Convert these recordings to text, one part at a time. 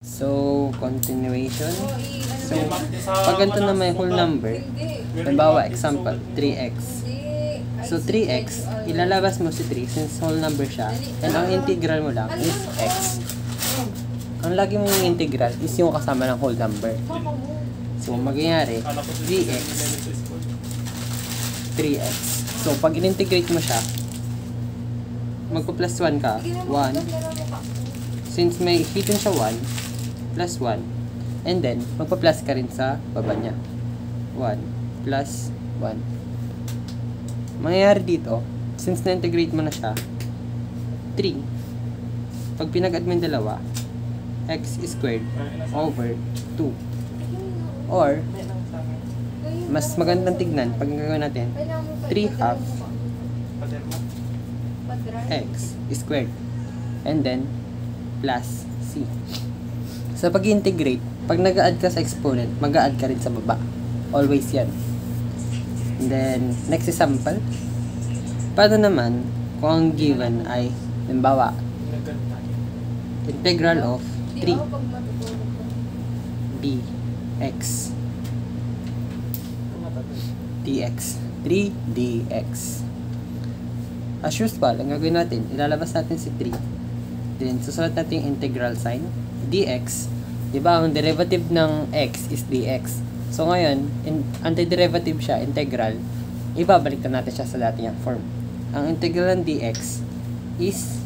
So, continuation. So, pag ganito na may whole number, halimbawa, example, 3x. So, 3x, ilalabas mo si 3 since whole number siya. And ang integral mo lang is x. Ang lagi mong integral is yung kasama ng whole number. So, magyayari, 3x. So, pag in-integrate mo siya, magpa-plus 1 ka, 1. Since may hidden siya 1, plus 1. And then, magpa-plus ka rin sa baba niya. 1 plus 1. Mangyayari dito, since na-integrate mo na siya, 3. Pag pinag-add mo yung dalawa, x squared over 2. Or, mas magandang tignan, pag gagawin natin, 3 half x squared. And then, plus c. So, pag integrate, pag nag-add ka sa exponent, mag-add ka rin sa baba. Always yan. And then, next example. Paano naman kung ang given ay, halimbawa, integral of 3 dx dx 3 dx. As usual, ang gagawin natin, ilalabas natin si 3. Then, susulat natin yung integral sign. Dx, diba, ang derivative ng x is dx. So, ngayon, antiderivative siya, integral. Ibabalik na natin siya sa dati niyang form. Ang integral ng dx is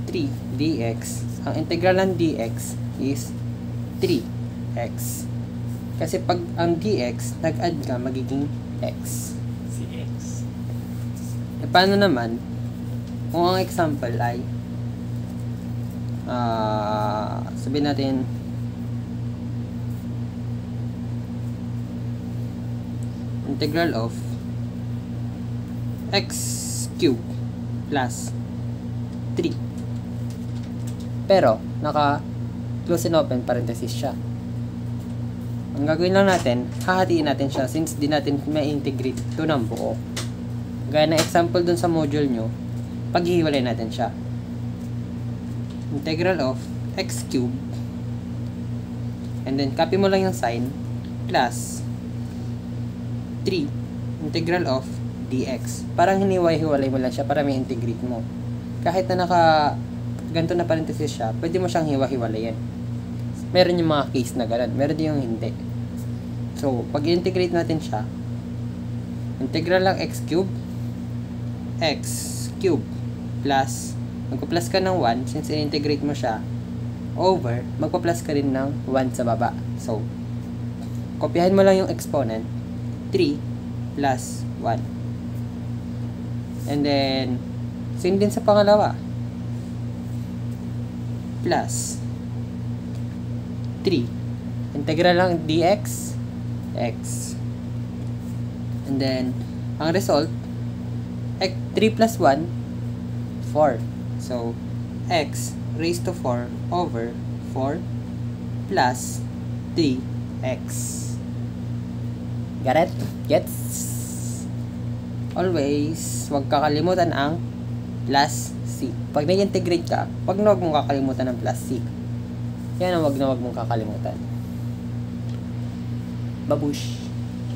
3 dx. Ang integral ng dx is 3x. Kasi pag ang dx, nag-add ka, magiging x. E paano naman kung ang example ay sabihin natin integral of x cube plus 3, pero naka close and open parenthesis siya. Ang gagawin lang natin, hahatiin natin siya since di natin ma-integrate ito ng buo. Gaya na example dun sa module nyo, paghihiwalay natin siya. Integral of x cube, and then copy mo lang yung sign, plus 3 integral of dx. Parang hiniwalay-hiwalay mo lang siya para may integrate mo. Kahit na ganito na parenthesis siya, pwede mo siyang hiwa-hiwalayin. Meron yung mga case na ganun, meron din yung hindi. So, pag integrate natin siya, integral lang x cube plus, magpa-plus ka ng 1 since in-integrate mo siya, over, magpa-plus ka rin ng 1 sa baba. So, kopyahin mo lang yung exponent, 3 plus 1. And then, same din sa pangalawa, plus 3. Integral lang dx, x. And then, ang result, 3 plus 1, 4. So, x raised to 4 over 4 plus 3x. Got it? Gets? Always, huwag kakalimutan ang plus c. Pag na-integrate ka, huwag mong kakalimutan ang plus c. Yan ang huwag mong kakalimutan. Babush!